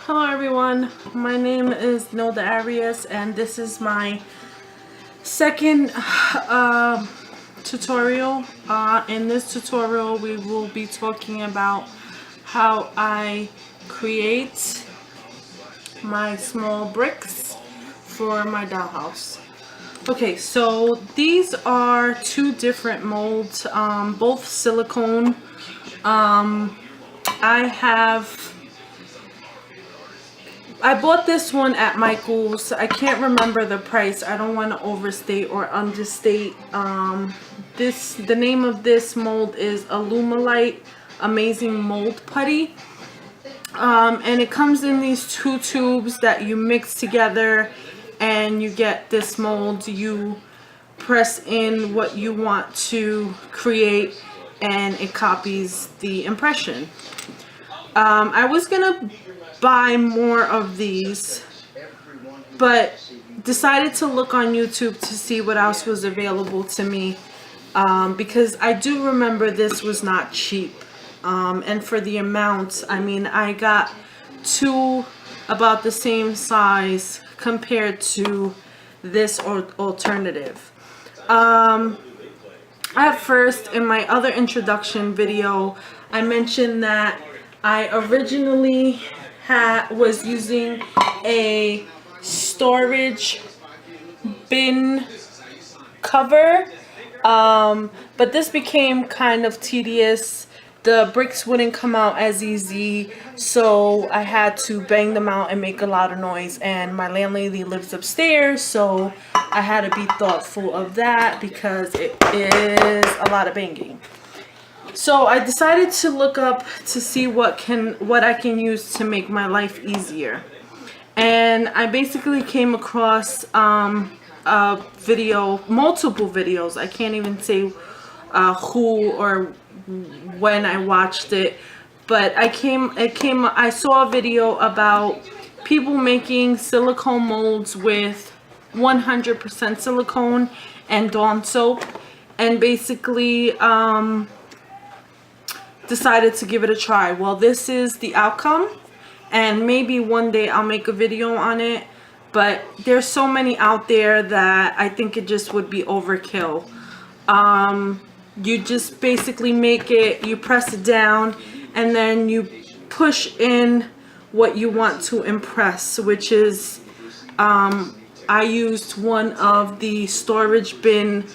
Hello everyone, my name is Nilda Arias and this is my second tutorial. In this tutorial we will be talking about how I create my small bricks for my dollhouse. Okay, so these are two different molds, both silicone. I bought this one at Michael's. I can't remember the price. I don't want to overstate or understate. The name of this mold is Alumalite Amazing Mold Putty. And it comes in these two tubes that you mix together and you get this mold. You press in what you want to create and it copies the impression. I was gonna buy more of these, but decided to look on YouTube to see what else was available to me, because I do remember this was not cheap, and for the amount, I mean, I got two about the same size compared to this alternative. At first, in my other introduction video, I mentioned that I originally was using a storage bin cover, but this became kind of tedious. The bricks wouldn't come out as easy, so I had to bang them out and make a lot of noise, and my landlady lives upstairs, so I had to be thoughtful of that because it is a lot of banging. So I decided to look up to see what I can use to make my life easier, and I basically came across a video, multiple videos. I can't even say who or when I watched it, but I saw a video about people making silicone molds with 100% silicone and Dawn soap, and basically decided to give it a try. Well, this is the outcome, and maybe one day I'll make a video on it, but there's so many out there that I think it just would be overkill. You just basically make it, you press it down, and then you push in what you want to impress, which is I used one of the storage bin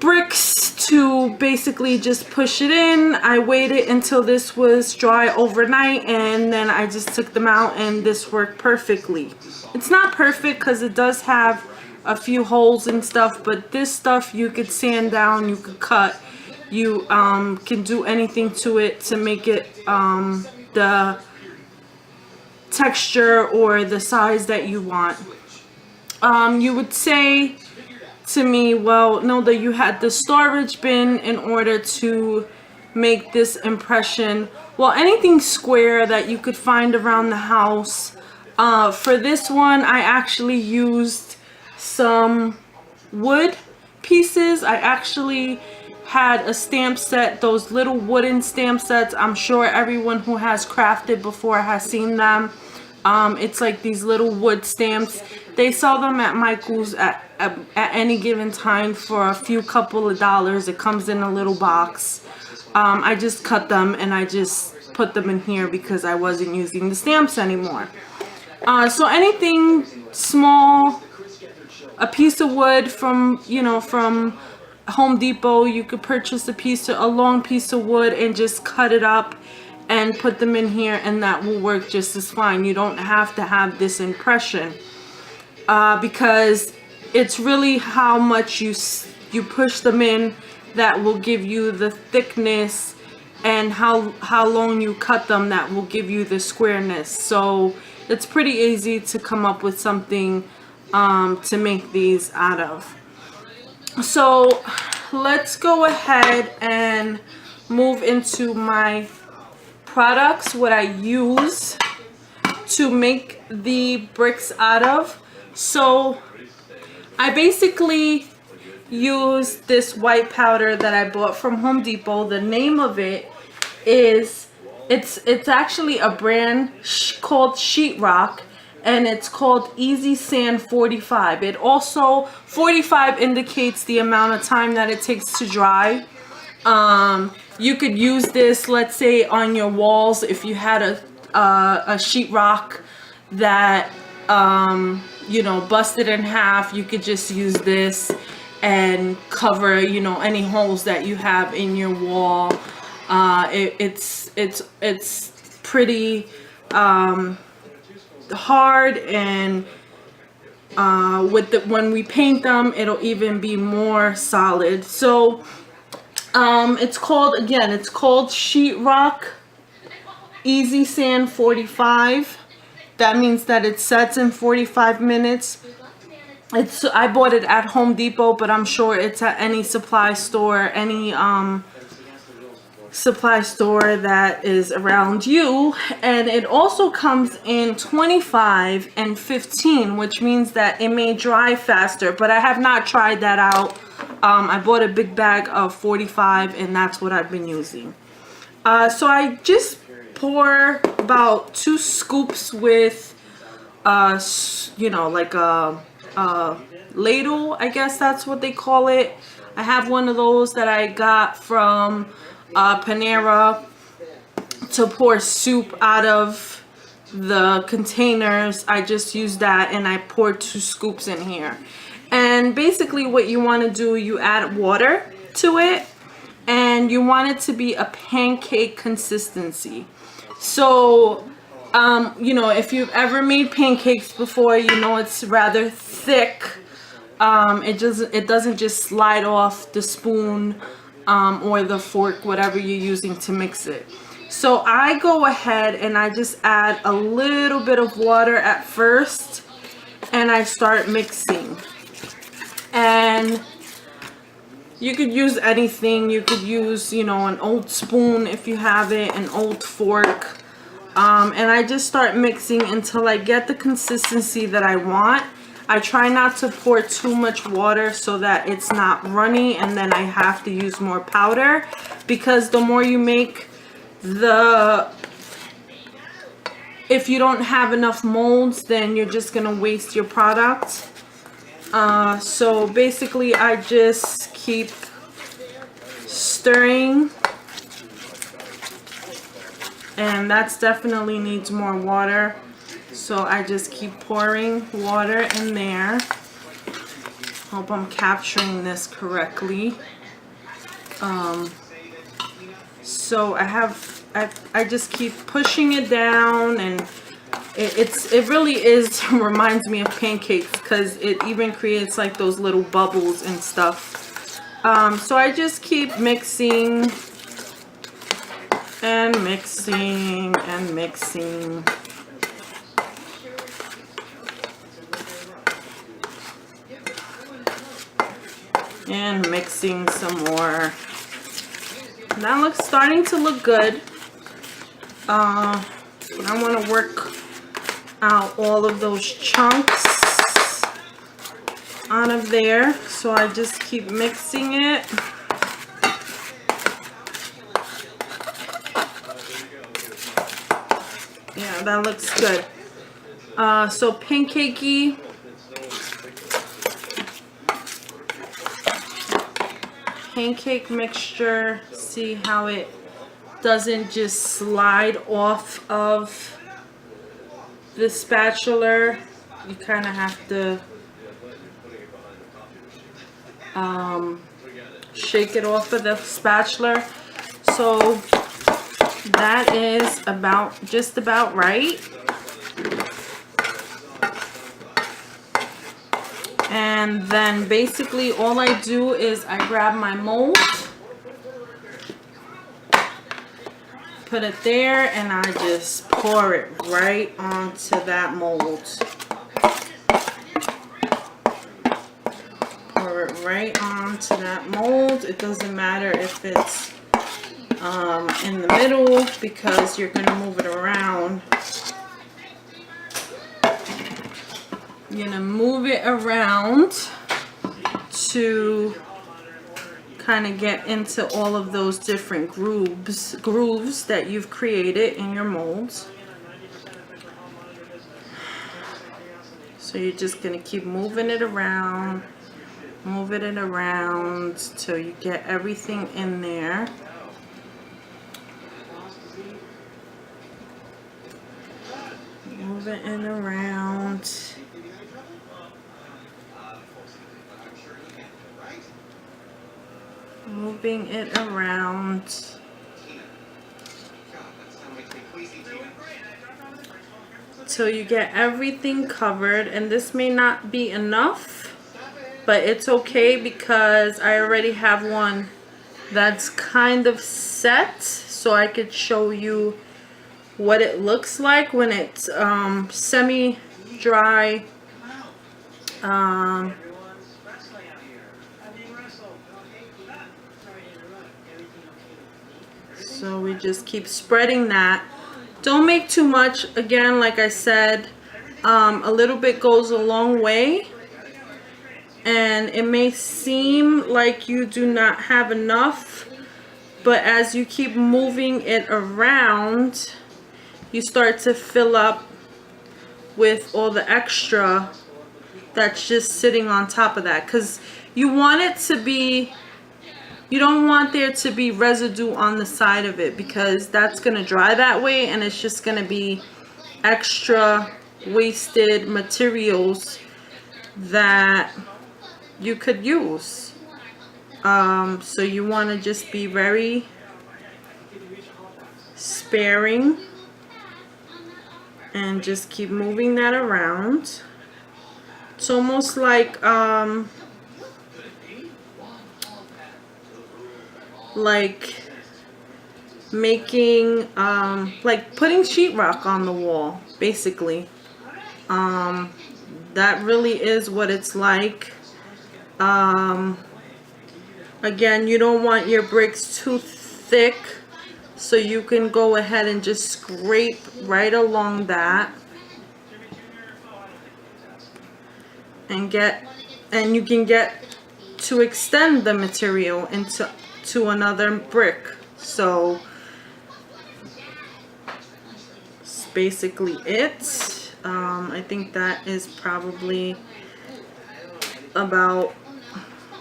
bricks to basically just push it in. I waited until this was dry overnight, and then I just took them out, and this worked perfectly. It's not perfect because it does have a few holes and stuff, but this stuff you could sand down, you could cut, you can do anything to it to make it the texture or the size that you want. You would say to me, well, no, that you had the storage bin in order to make this impression. Well, anything square that you could find around the house. For this one, I actually used some wood pieces. I actually had a stamp set, those little wooden stamp sets. I'm sure everyone who has crafted before has seen them. It's like these little wood stamps. They sell them at Michael's at any given time for a few couple of dollars. It comes in a little box. I just cut them and I just put them in here because I wasn't using the stamps anymore. So anything small, a piece of wood from Home Depot, you could purchase a long piece of wood and just cut it up and put them in here, and that will work just as fine. You don't have to have this impression because it's really how much you push them in that will give you the thickness, and how long you cut them that will give you the squareness. So it's pretty easy to come up with something to make these out of. So let's go ahead and move into my products, what I use to make the bricks out of. So I basically use this white powder that I bought from Home Depot. The name of it is It's actually a brand called Sheetrock, and it's called Easy Sand 45. It also 45 indicates the amount of time that it takes to dry. You could use this, let's say, on your walls if you had a sheetrock that you know, busted in half. You could just use this and cover, you know, any holes that you have in your wall. It's pretty hard, and when we paint them, it'll even be more solid. So it's called Sheetrock Easy Sand 45. That means that it sets in 45 minutes. I bought it at Home Depot, but I'm sure it's at any supply store, any supply store that is around you. And it also comes in 25 and 15, which means that it may dry faster, but I have not tried that out. I bought a big bag of 45, and that's what I've been using. So I just pour about 2 scoops with you know, like a ladle, I guess that's what they call it. I have one of those that I got from Panera to pour soup out of the containers. I just use that, and I pour 2 scoops in here. And basically what you want to do, you add water to it, and you want it to be a pancake consistency. So you know, if you've ever made pancakes before, you know it's rather thick. It doesn't just slide off the spoon or the fork, whatever you're using to mix it. So I go ahead and I just add a little bit of water at first, and I start mixing. And you could use anything. You could use, you know, an old spoon if you have it, an old fork. And I just start mixing until I get the consistency that I want. I try not to pour too much water so that it's not runny and then I have to use more powder, because the more you make, if you don't have enough molds, then you're just gonna waste your product. So basically I just keep stirring, and that's definitely needs more water. So I just keep pouring water in there. Hope I'm capturing this correctly. So I just keep pushing it down, and it really reminds me of pancakes, because it even creates like those little bubbles and stuff. So I just keep mixing and mixing and mixing. And mixing some more. That looks starting to look good. I want to work out all of those chunks out of there, so I just keep mixing it. Yeah, that looks good. So pancakey. Pancake mixture. See how it doesn't just slide off of the spatula. You kind of have to shake it off of the spatula. So that is just about right. And then basically all I do is I grab my mold, put it there, and I just pour it right onto that mold. Pour it right onto that mold. It doesn't matter if it's in the middle, because you're going to move it around. You're going to move it around to kind of get into all of those different grooves that you've created in your molds. So you're just going to keep moving it around, till you get everything in there. Moving it around. Moving it around. Till you get everything covered. And this may not be enough, but it's okay because I already have one that's kind of set, so I could show you what it looks like when it's semi-dry. So we just keep spreading that. Don't make too much. Again, like I said, a little bit goes a long way. And it may seem like you do not have enough, but as you keep moving it around, you start to fill up with all the extra that's just sitting on top of that. Because you want it to be, you don't want there to be residue on the side of it, because that's going to dry that way and it's just going to be extra wasted materials that you could use. So you want to just be very sparing and just keep moving that around. It's almost like making like putting sheetrock on the wall, basically. That really is what it's like. Again, you don't want your bricks too thick, so you can go ahead and just scrape right along that and you can get to extend the material into another brick. So that's basically it. I think that is probably about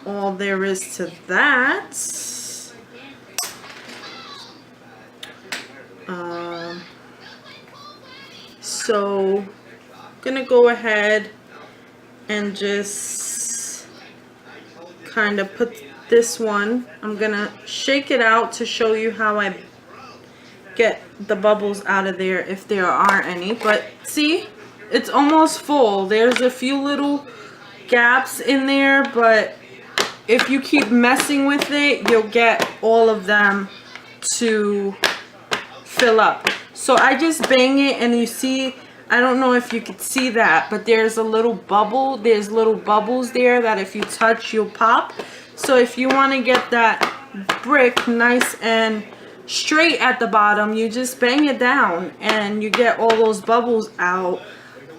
all there is to that. So I'm gonna go ahead and just kind of put this one, I'm gonna shake it out to show you how I get the bubbles out of there, if there are any. But see, it's almost full. There's a few little gaps in there, but if you keep messing with it, you'll get all of them to fill up. So I just bang it, and you see, I don't know if you could see that, but there's a little bubble. There's little bubbles there that if you touch, you'll pop. So if you want to get that brick nice and straight at the bottom, you just bang it down and you get all those bubbles out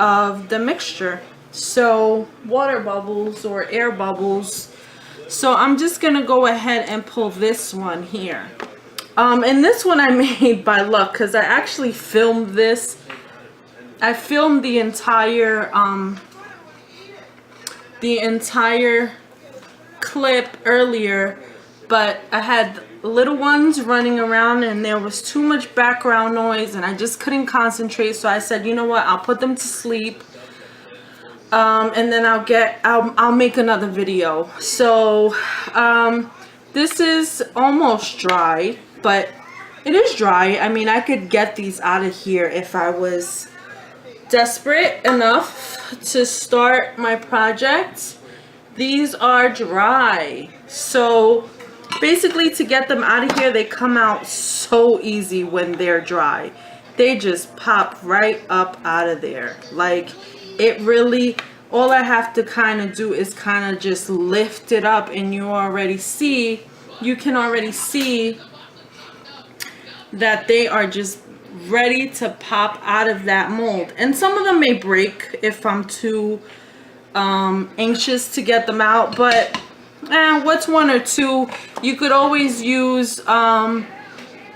of the mixture. So water bubbles or air bubbles. So I'm just gonna go ahead and pull this one here. And this one I made by luck, because I actually filmed this. I filmed the entire clip earlier, but I had little ones running around and there was too much background noise and I just couldn't concentrate. So I said, you know what, I'll put them to sleep. And then I'll make another video. So this is almost dry, but it is dry. I mean, I could get these out of here if I was desperate enough to start my project. These are dry. So basically, to get them out of here, they come out so easy when they're dry. They just pop right up out of there. Like, it really, all I have to kind of do is kind of just lift it up, and you can already see that they are just ready to pop out of that mold. And some of them may break if I'm too anxious to get them out, but what's one or two? You could always use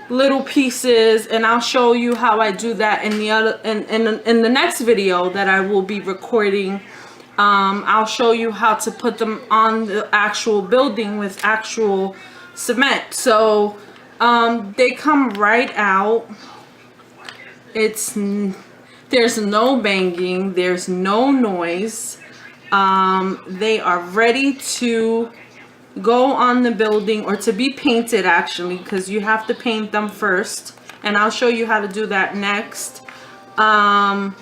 little pieces, and I'll show you how I do that in the other in the next video that I will be recording. I'll show you how to put them on the actual building with actual cement. So they come right out. There's no banging, there's no noise. They are ready to go on the building, or to be painted actually, because you have to paint them first, and I'll show you how to do that next. But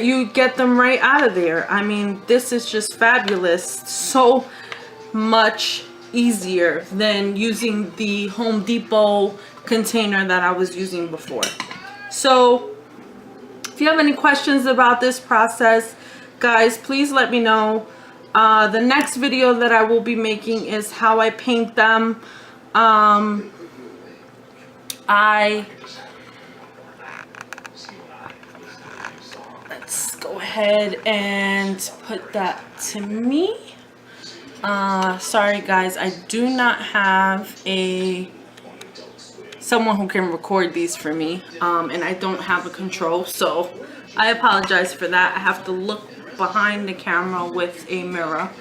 you get them right out of there. I mean, this is just fabulous. So much easier than using the Home Depot container that I was using before. So if you have any questions about this process, guys, please let me know. The next video that I will be making is how I paint them. Let's go ahead and put that to me. Sorry guys, I do not have someone who can record these for me, and I don't have a control, so I apologize for that. I have to look behind the camera with a mirror.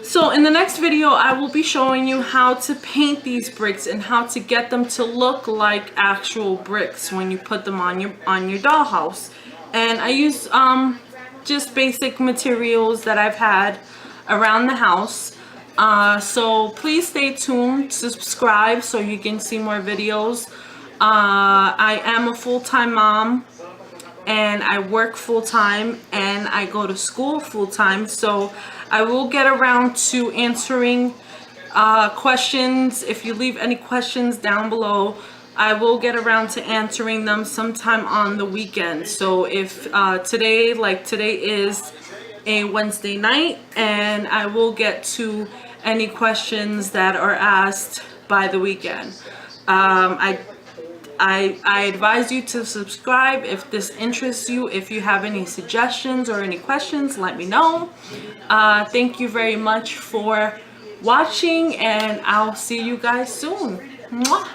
So in the next video, I will be showing you how to paint these bricks and how to get them to look like actual bricks when you put them on your dollhouse. And I use just basic materials that I've had around the house. So please stay tuned, subscribe so you can see more videos. I am a full-time mom, and I work full-time, and I go to school full-time, so I will get around to answering questions. If you leave any questions down below, I will get around to answering them sometime on the weekend. So if today is a Wednesday night, and I will get to any questions that are asked by the weekend. I advise you to subscribe if this interests you. If you have any suggestions or any questions, let me know. Thank you very much for watching, and I'll see you guys soon. Mwah.